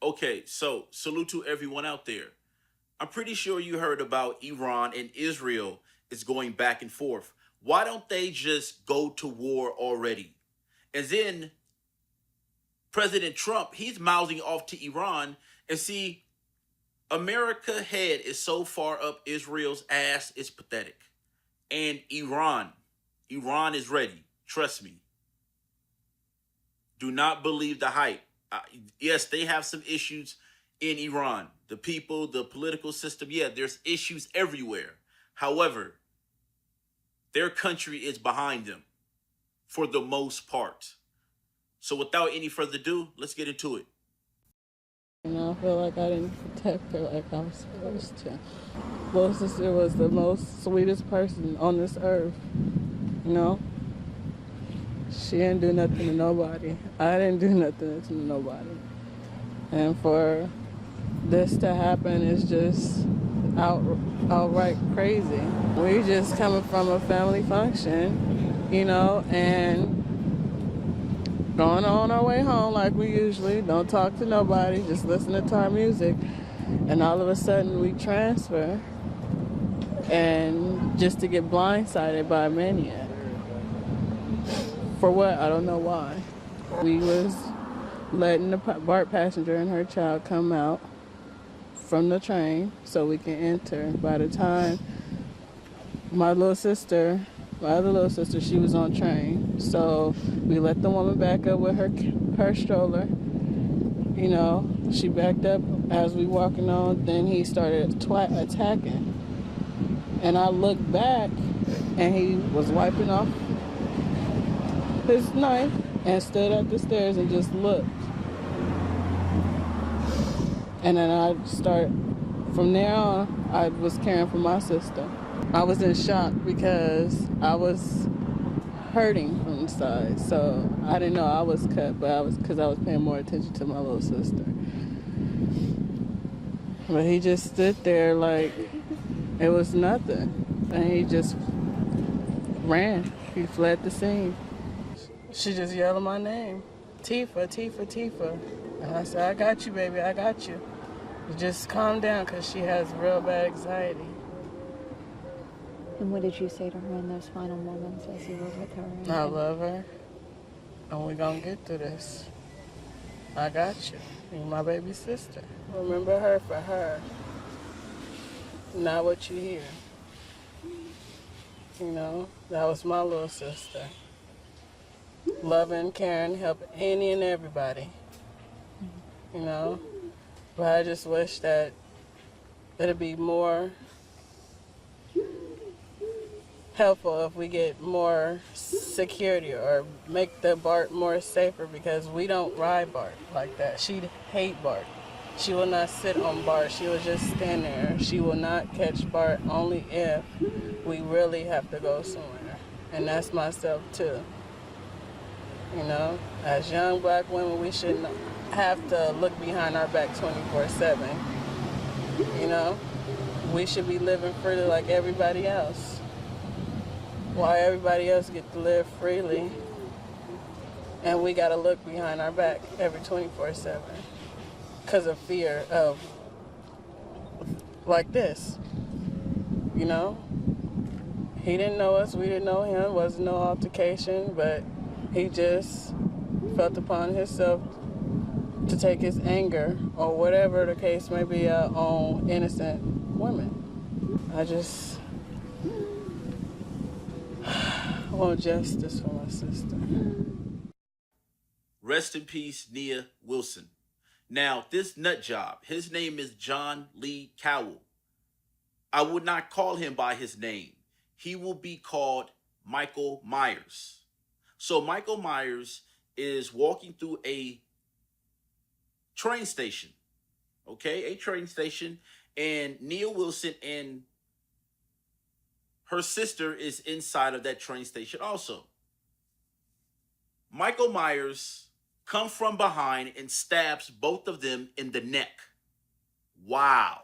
Okay, so salute to everyone out there. I'm pretty sure you heard about Iran and Israel is going back and forth. Why don't they just go to war already? And then President Trump, he's mouthing off to Iran. And see, America head is so far up Israel's ass, it's pathetic. And Iran is ready. Trust me. Do not believe the hype. Yes, they have some issues in Iran. The people, the political system, yeah, there's issues everywhere. However, their country is behind them for the most part. So without any further ado, let's get into it. I feel like I didn't protect her like I was supposed to. Little sister was the most sweetest person on this earth. You know, she didn't do nothing to nobody. I didn't do nothing to nobody. And for this to happen is just outright crazy. We just coming from a family function, and going on our way home like we usually don't talk to nobody, just listening to our music, and all of a sudden we transfer, and just to get blindsided by a maniac. For what? I don't know why. We was letting the BART passenger and her child come out from the train so we can enter. By the time my other little sister, she was on train. So we let the woman back up with her stroller. She backed up as we walking on. Then he started attacking. And I looked back, and he was wiping off his knife and stood at the stairs and just looked. And then from there on, I was caring for my sister. I was in shock because I was hurting from the side. So I didn't know I was cut, but because I was paying more attention to my little sister. But he just stood there like it was nothing. And he just ran. He fled the scene. She just yelled my name. Tifa, Tifa, Tifa. And I said, I got you, baby, I got you. Just calm down, because she has real bad anxiety. And what did you say to her in those final moments as you were with her? I love her, and we're going to get through this. I got you. You're my baby sister. Remember her for her, not what you hear. That was my little sister. Loving, caring, helping any and everybody. But I just wish that it'd be more helpful if we get more security or make the BART more safer, because we don't ride BART like that. She'd hate BART. She will not sit on BART. She will just stand there. She will not catch BART only if we really have to go somewhere. And that's myself too. As young black women, we shouldn't have to look behind our back 24/7. We should be living freely like everybody else. Why everybody else get to live freely and we got to look behind our back every 24/7 because of fear of like this. He didn't know us, we didn't know him. Wasn't no altercation, but he just felt upon himself to take his anger or whatever the case may be out on innocent women. I just want justice for my sister. Rest in peace, Nia Wilson. Now, this nut job, his name is John Lee Cowell. I would not call him by his name. He will be called Michael Myers. So Michael Myers is walking through a train station, okay? A train station, and Nia Wilson and her sister is inside of that train station also. Michael Myers comes from behind and stabs both of them in the neck. Wow.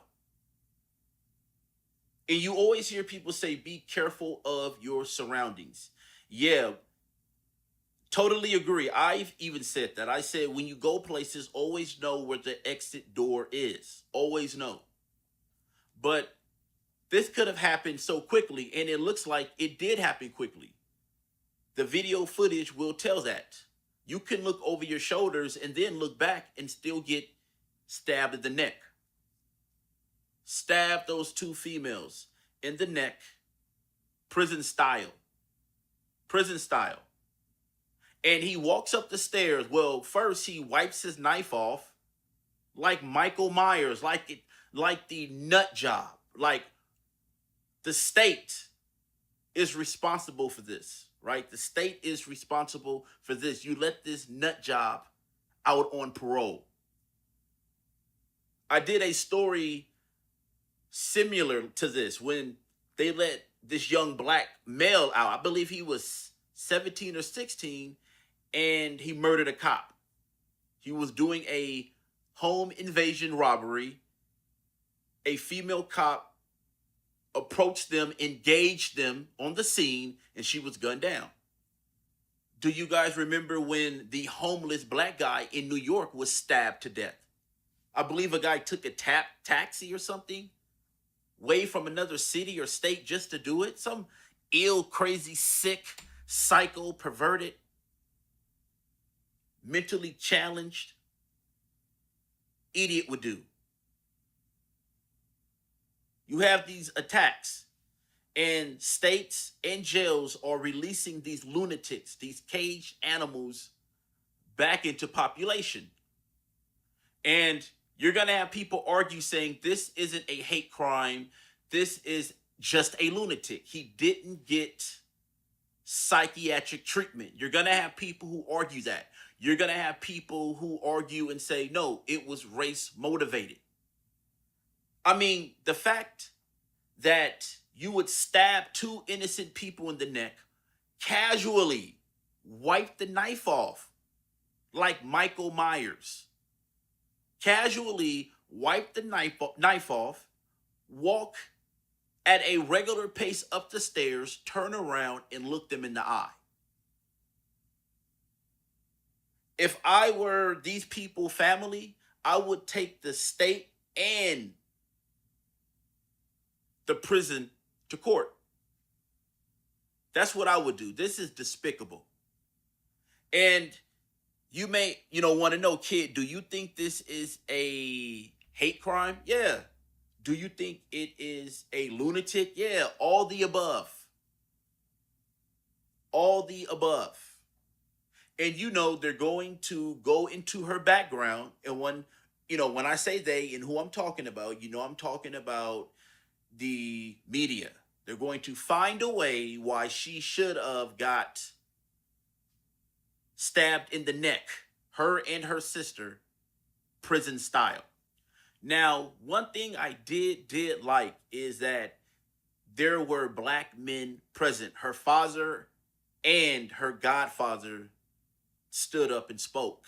And you always hear people say, be careful of your surroundings. Yeah, Totally agree. I've even said that. I said when you go places, always know where the exit door is. Always know. But this could have happened so quickly, and it looks like it did happen quickly. The video footage will tell that. You can look over your shoulders and then look back and still get stabbed in the neck. Stab those two females in the neck, prison style. Prison style. And he walks up the stairs. Well, first he wipes his knife off like Michael Myers, like the nut job. Like the state is responsible for this, right? The state is responsible for this. You let this nut job out on parole. I did a story similar to this when they let this young black male out. I believe he was 17 or 16, and he murdered a cop. He was doing a home invasion robbery. A female cop approached them, engaged them on the scene, and she was gunned down. Do you guys remember when the homeless black guy in New York was stabbed to death? I believe a guy took a taxi or something away from another city or state just to do it. Some ill, crazy, sick, psycho, perverted, mentally challenged idiot would do. You have these attacks, and states and jails are releasing these lunatics, these caged animals, back into population. And you're going to have people argue saying this isn't a hate crime. This is just a lunatic. He didn't get psychiatric treatment. You're going to have people who argue that. You're going to have people who argue and say, no, it was race motivated. I mean, the fact that you would stab two innocent people in the neck, casually wipe the knife off like Michael Myers, casually wipe the knife off, walk at a regular pace up the stairs, turn around and look them in the eye. If I were these people family, I would take the state and the prison to court. That's what I would do. This is despicable. And you may, want to know, kid, do you think this is a hate crime? Yeah. Do you think it is a lunatic? Yeah, all the above. All the above. And they're going to go into her background. And when I say they and who I'm talking about, I'm talking about the media. They're going to find a way why she should have got stabbed in the neck, her and her sister, prison style. Now, one thing I did like is that there were black men present. Her father and her godfather stood up and spoke.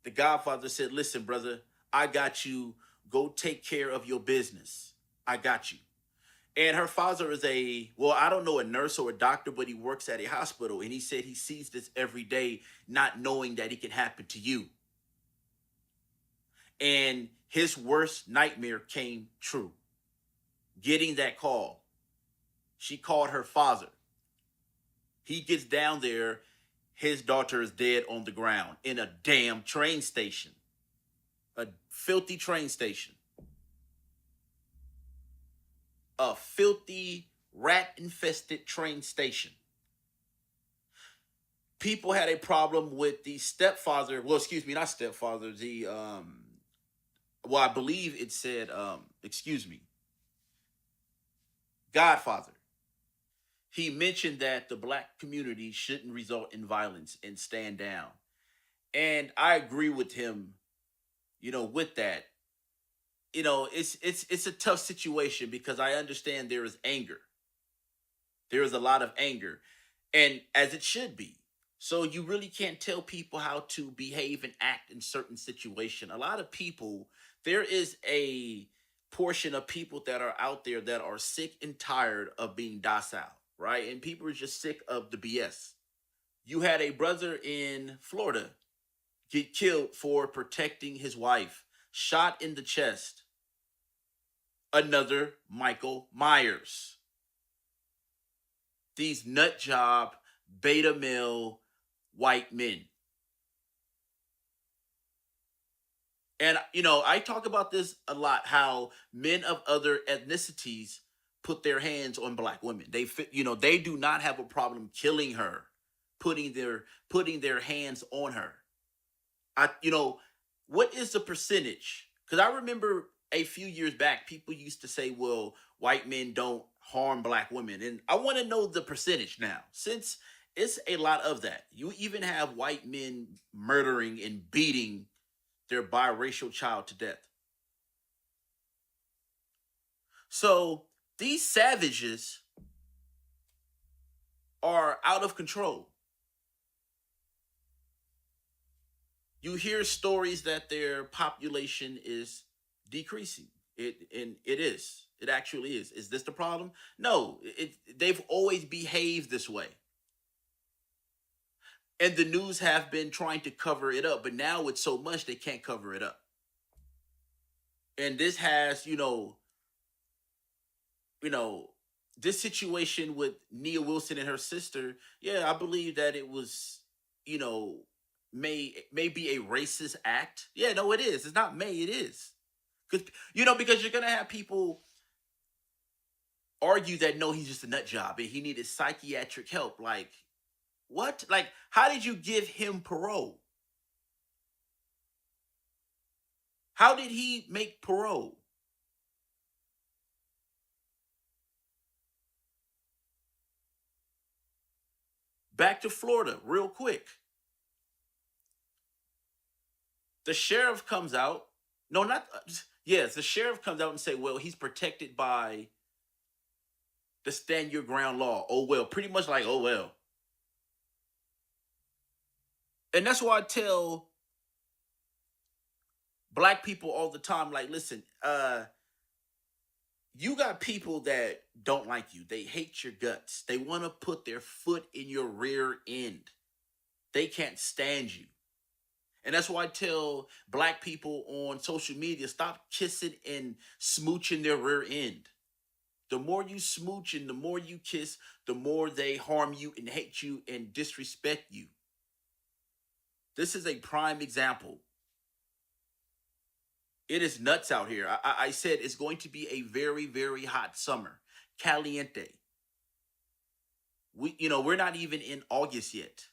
The godfather said, listen, brother, I got you. Go take care of your business. I got you. And her father is I don't know, a nurse or a doctor, but he works at a hospital. And he said he sees this every day, not knowing that it can happen to you. And his worst nightmare came true. Getting that call. She called her father. He gets down there. His daughter is dead on the ground in a damn train station. A filthy train station. A filthy, rat-infested train station. People had a problem with the stepfather. Well, excuse me, not stepfather. I believe it said, godfather. He mentioned that the black community shouldn't result in violence and stand down. And I agree with him, with that. It's a tough situation because I understand there is anger. There is a lot of anger, and as it should be. So you really can't tell people how to behave and act in certain situations. A lot of people, there is a portion of people that are out there that are sick and tired of being docile, right? And people are just sick of the BS. You had a brother in Florida get killed for protecting his wife, shot in the chest. Another Michael Myers. These nut job, beta male white men. And I talk about this a lot, how men of other ethnicities put their hands on black women. They do not have a problem killing her, putting their hands on her. I you know what is the percentage? Because I remember a few years back, people used to say, "Well, white men don't harm black women," and I want to know the percentage now, since it's a lot of that. You even have white men murdering and beating their biracial child to death. So these savages are out of control. You hear stories that their population is decreasing. It is. It actually is. Is this the problem? No. They've always behaved this way. And the news have been trying to cover it up, but now it's so much they can't cover it up. And this has, you know, this situation with Nia Wilson and her sister, yeah, I believe that it was, you know, may be a racist act. Yeah, no, it is. It's not may, it is. Because you're gonna have people argue that no, he's just a nut job and he needed psychiatric help. Like, what? Like, how did you give him parole? How did he make parole? Back to Florida, real quick. The sheriff comes out. No, not yes. The sheriff comes out and say, "Well, he's protected by the stand your ground law." Oh well, pretty much like oh well. And that's why I tell black people all the time, like, listen, you got people that don't like you. They hate your guts. They want to put their foot in your rear end. They can't stand you. And that's why I tell black people on social media, stop kissing and smooching their rear end. The more you smooch and the more you kiss, the more they harm you and hate you and disrespect you. This is a prime example. It is nuts out here. I said it's going to be a very, very hot summer. Caliente. We're not even in August yet.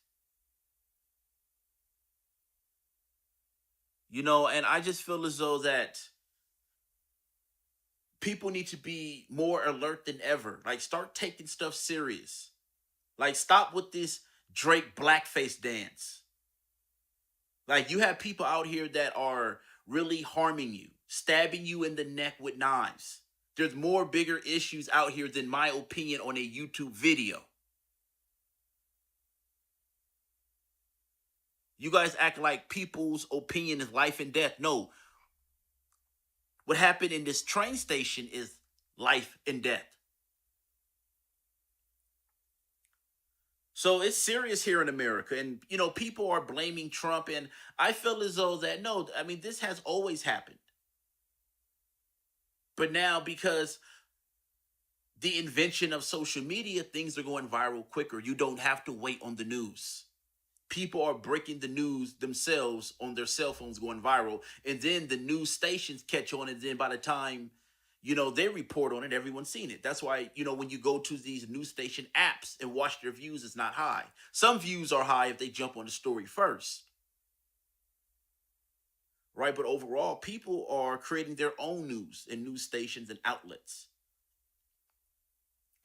And I just feel as though that people need to be more alert than ever. Like, start taking stuff serious. Like, stop with this Drake blackface dance. Like, you have people out here that are really harming you, stabbing you in the neck with knives. There's more bigger issues out here than my opinion on a YouTube video. You guys act like people's opinion is life and death. No. What happened in this train station is life and death. So it's serious here in America. And, people are blaming Trump. And I feel as though that, no, I mean, this has always happened. But now, because the invention of social media, things are going viral quicker. You don't have to wait on the news. People are breaking the news themselves on their cell phones, going viral. And then the news stations catch on. And then by the time, they report on it, everyone's seen it. That's why, when you go to these news station apps and watch their views, it's not high. Some views are high if they jump on the story first. Right? But overall, people are creating their own news in news stations and outlets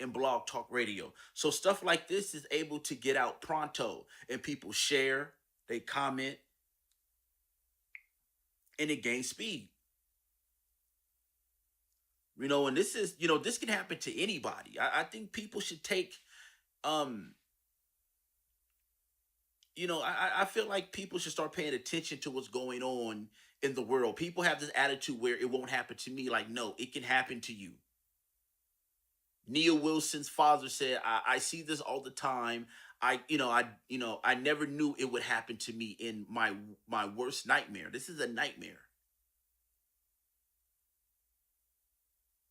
and blog talk radio. So stuff like this is able to get out pronto, and people share, they comment, and it gains speed. And this is, this can happen to anybody. I think people should take, I feel like people should start paying attention to what's going on in the world. People have this attitude where it won't happen to me. Like, no, it can happen to you. Nia Wilson's father said, I see this all the time. I never knew it would happen to me in my worst nightmare. This is a nightmare.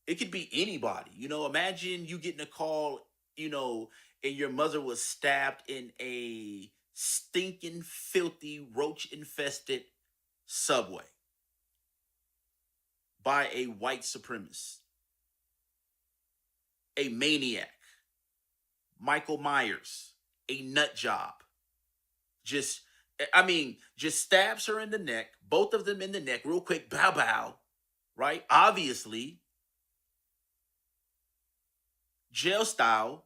It could be anybody. Imagine you getting a call, and your mother was stabbed in a stinking, filthy, roach infested subway by a white supremacist, a maniac, Michael Myers, a nut job. Just, just stabs her in the neck, both of them in the neck, real quick, bow bow, right? Obviously, jail style,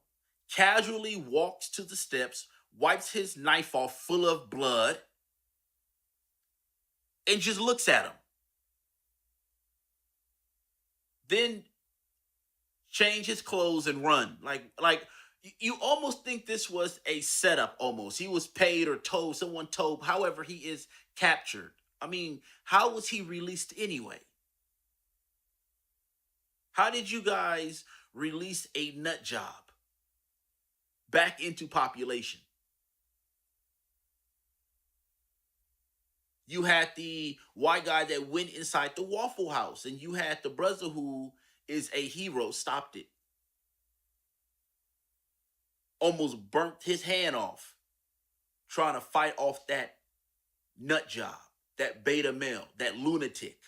casually walks to the steps, wipes his knife off full of blood, and just looks at him. Then change his clothes and run. Like you almost think this was a setup almost. He was paid or told, someone told, however he is captured. How was he released anyway? How did you guys release a nut job back into population? You had the white guy that went inside the Waffle House, and you had the brother who is a hero, stopped it. Almost burnt his hand off trying to fight off that nut job, that beta male, that lunatic.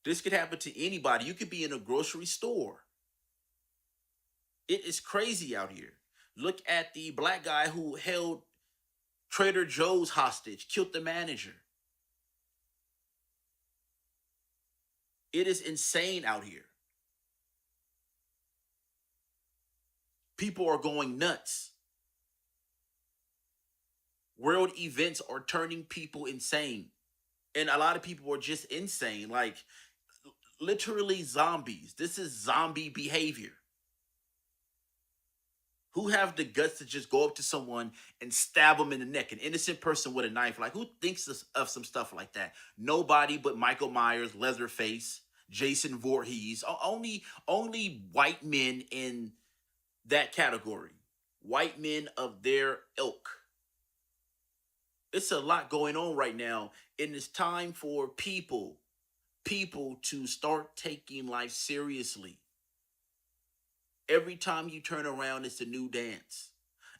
This could happen to anybody. You could be in a grocery store. It is crazy out here. Look at the black guy who held Trader Joe's hostage, killed the manager. It is insane out here. People are going nuts. World events are turning people insane. And a lot of people are just insane. Like, literally zombies. This is zombie behavior. Who have the guts to just go up to someone and stab them in the neck? An innocent person with a knife. Like, who thinks of some stuff like that? Nobody but Michael Myers, Leatherface, Jason Voorhees. Only white men in that category. White men of their ilk. It's a lot going on right now. And it's time for people to start taking life seriously. Every time you turn around, it's a new dance.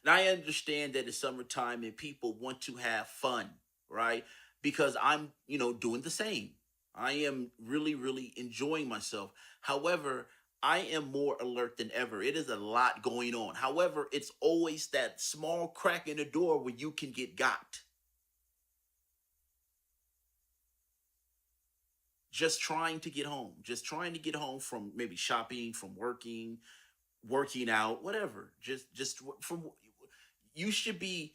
Now, I understand that it's summertime and people want to have fun, right? Because I'm, doing the same. I am really, really enjoying myself. However, I am more alert than ever. It is a lot going on. However, it's always that small crack in the door where you can get got. Just trying to get home. Just trying to get home from maybe shopping, from working out, whatever. Just from you should be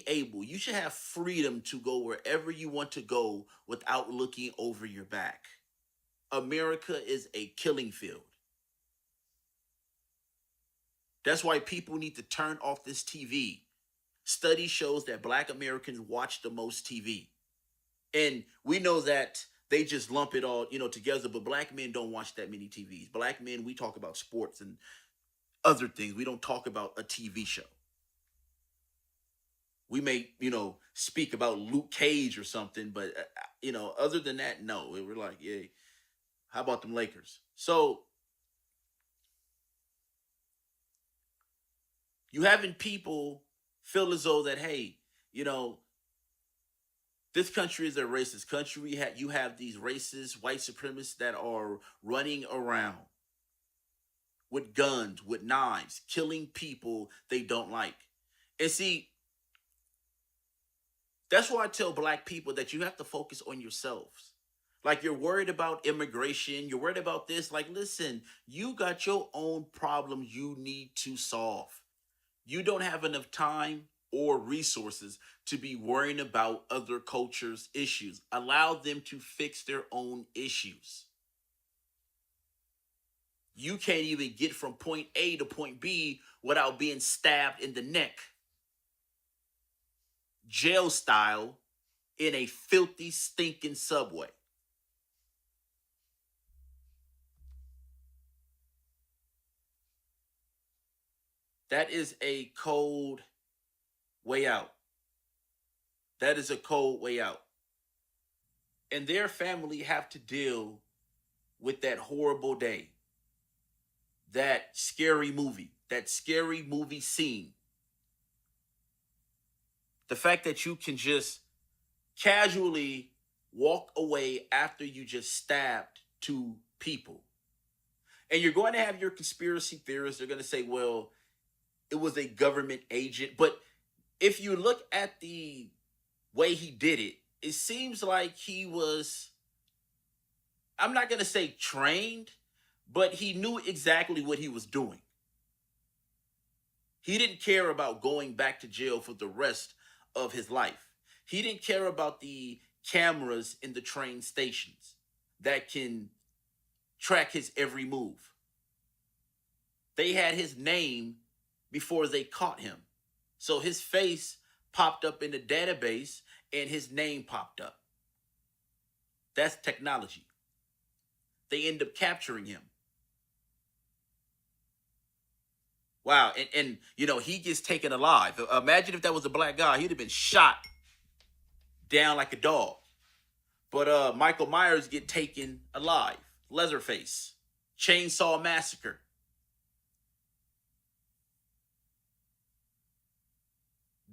able, you should have freedom to go wherever you want to go without looking over your back. America is a killing field. That's why people need to turn off this TV. Study shows that Black Americans watch the most TV. And we know that they just lump it all, together, but Black men don't watch that many TVs. Black men, we talk about sports and other things. We don't talk about a TV show. We may, speak about Luke Cage or something, but, other than that, no. We're like, yeah, how about them Lakers? So, you having people feel as though that, hey, this country is a racist country. You have these racist white supremacists that are running around with guns, with knives, killing people they don't like. And see, that's why I tell Black people that you have to focus on yourselves. Like, you're worried about immigration, you're worried about this. Like, listen, you got your own problems you need to solve. You don't have enough time or resources to be worrying about other cultures' issues. Allow them to fix their own issues. You can't even get from point A to point B without being stabbed in the neck. Jail style, in a filthy, stinking subway. That is a cold way out. That is a cold way out. And their family have to deal with that horrible day, that scary movie scene. The fact that you can just casually walk away after you just stabbed two people. And you're going to have your conspiracy theorists. They're going to say, well, it was a government agent. But if you look at the way he did it, it seems like he was, I'm not going to say trained, but he knew exactly what he was doing. He didn't care about going back to jail for the rest of his life. He didn't care about the cameras in the train stations that can track his every move. They had his name before they caught him. So his face popped up in the database and his name popped up. That's technology. They end up capturing him. Wow. And you know, he gets taken alive. Imagine if that was a black guy, he'd have been shot down like a dog. But Michael Myers get taken alive. Leatherface. Chainsaw Massacre.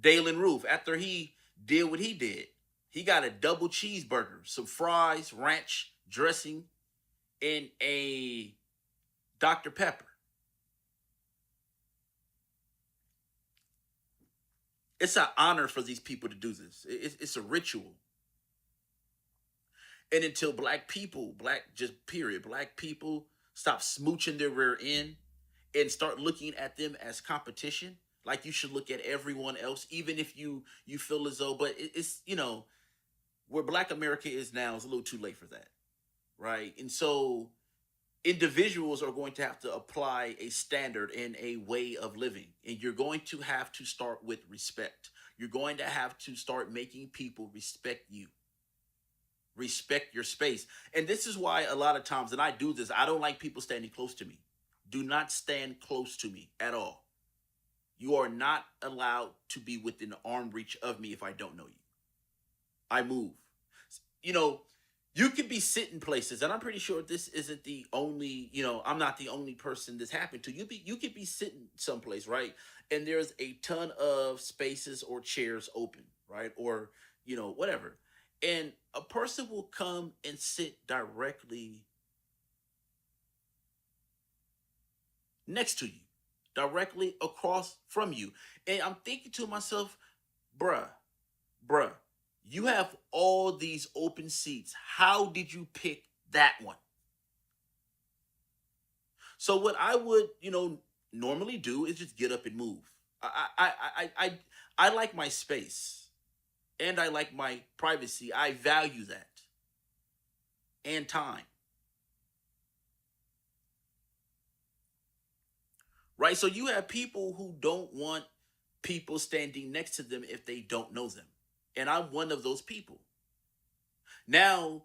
Dalen Roof, after he did what he did, he got a double cheeseburger, some fries, ranch dressing, and a Dr. Pepper. It's an honor for these people to do this. It's a ritual. And until black people, black people stop smooching their rear end and start looking at them as competition, like you should look at everyone else, even if you feel as though, but it's, you know, where black America is now is a little too late for that, right? And so individuals are going to have to apply a standard and a way of living. And you're going to have to start with respect. You're going to have to start making people respect you. Respect your space. And this is why a lot of times, and I do this, I don't like people standing close to me. Do not stand close to me at all. You are not allowed to be within arm reach of me if I don't know you. I move. You know, you could be sitting places, and I'm pretty sure this isn't the only, you know, I'm not the only person this happened to. You could be sitting someplace, right? And there's a ton of spaces or chairs open, right? Or, you know, whatever. And a person will come and sit directly next to you, directly across from you. And I'm thinking to myself, bruh, you have all these open seats. How did you pick that one? So what I would, you know, normally do is just get up and move. I like my space and I like my privacy. I value that and time. Right? So you have people who don't want people standing next to them if they don't know them. And I'm one of those people. Now,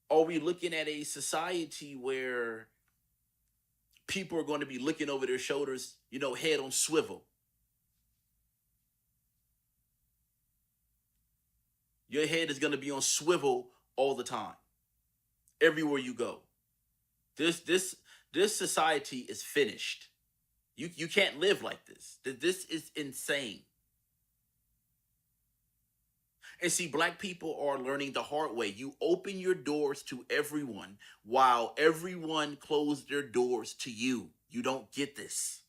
are we looking at a society where people are going to be looking over their shoulders, you know, head on swivel? Your head is going to be on swivel all the time, everywhere you go. This society is finished. You can't live like this. This is insane. And see, black people are learning the hard way. You open your doors to everyone while everyone closed their doors to you. You don't get this.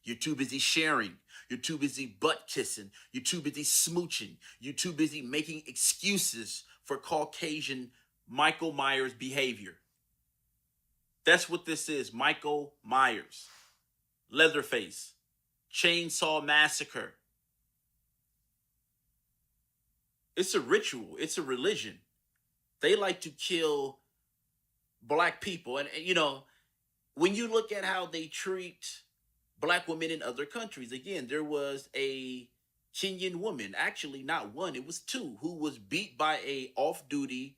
You're too busy sharing. You're too busy butt kissing. You're too busy smooching. You're too busy making excuses for Caucasian Michael Myers behavior. That's what this is. Michael Myers. Leatherface. Chainsaw Massacre. It's a ritual. It's a religion. They like to kill black people. And you know, when you look at how they treat black women in other countries, again, there was a Kenyan woman, actually not one, it was two, who was beat by a off-duty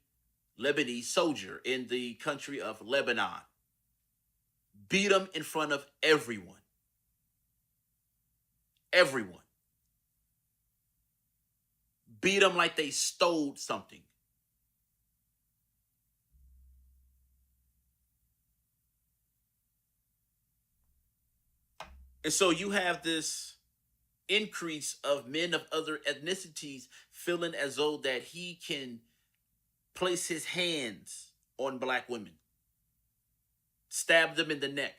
Lebanese soldier in the country of Lebanon. Beat him in front of everyone. Everyone. Beat them like they stole something. And so you have this increase of men of other ethnicities feeling as though that he can place his hands on black women, stab them in the neck.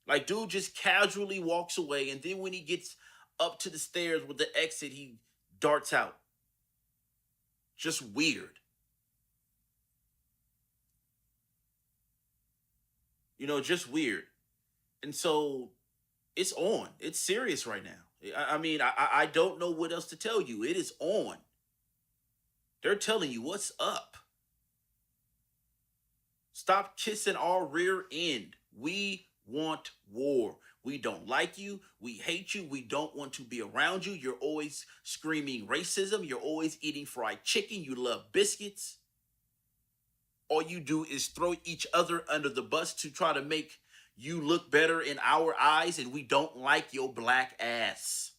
Like, dude just casually walks away, and then when he gets up to the stairs with the exit, he darts out. Just weird. Just weird. And so it's on. It's serious right now. I mean, I don't know what else to tell you. It is on. They're telling you what's up. Stop kissing our rear end. We want war. We don't like you. We hate you. We don't want to be around you. You're always screaming racism. You're always eating fried chicken. You love biscuits. All you do is throw each other under the bus to try to make you look better in our eyes, and we don't like your black ass.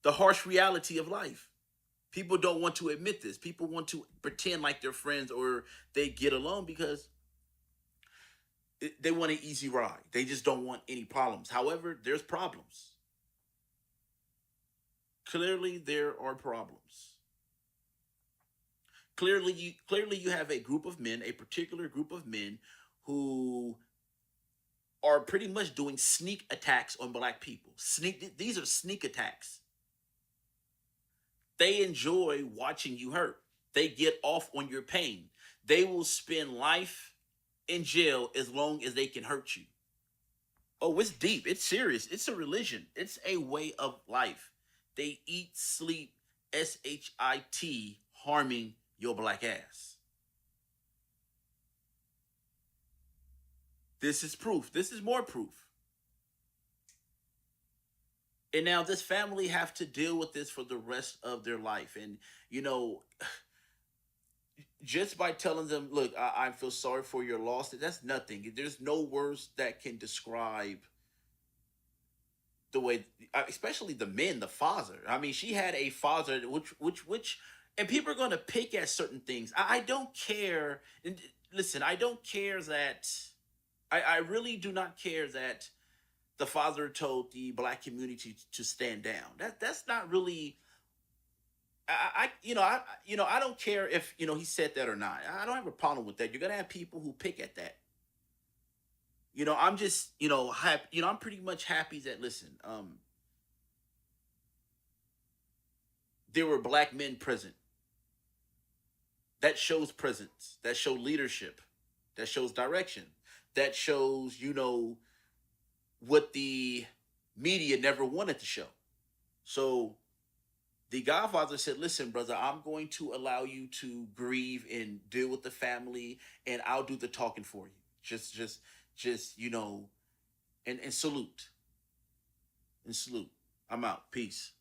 The harsh reality of life. People don't want to admit this. People want to pretend like they're friends or they get along because they want an easy ride. They just don't want any problems. However, there's problems. Clearly, there are problems. Clearly, you have a group of men, a particular group of men, who are pretty much doing sneak attacks on black people. These are sneak attacks. They enjoy watching you hurt. They get off on your pain. They will spend life in jail as long as they can hurt you. Oh, it's deep. It's serious. It's a religion. It's a way of life. They eat, sleep, SHIT, harming your black ass. This is proof. This is more proof. And now this family have to deal with this for the rest of their life. And, just by telling them, look, I feel sorry for your loss, that's nothing. There's no words that can describe the way, especially the men, the father. I mean, she had a father, which, and people are going to pick at certain things. I don't care. And listen, I don't care that, I really do not care that the father told the black community to stand down. That's not really, I don't care if, he said that or not. I don't have a problem with that. You're going to have people who pick at that. I'm just, happy, I'm pretty much happy that, listen, there were black men present. That shows presence. That shows leadership. That shows direction. That shows, what the media never wanted to show. So the Godfather said, listen, brother, I'm going to allow you to grieve and deal with the family, and I'll do the talking for you. Just, and salute. And salute. I'm out. Peace.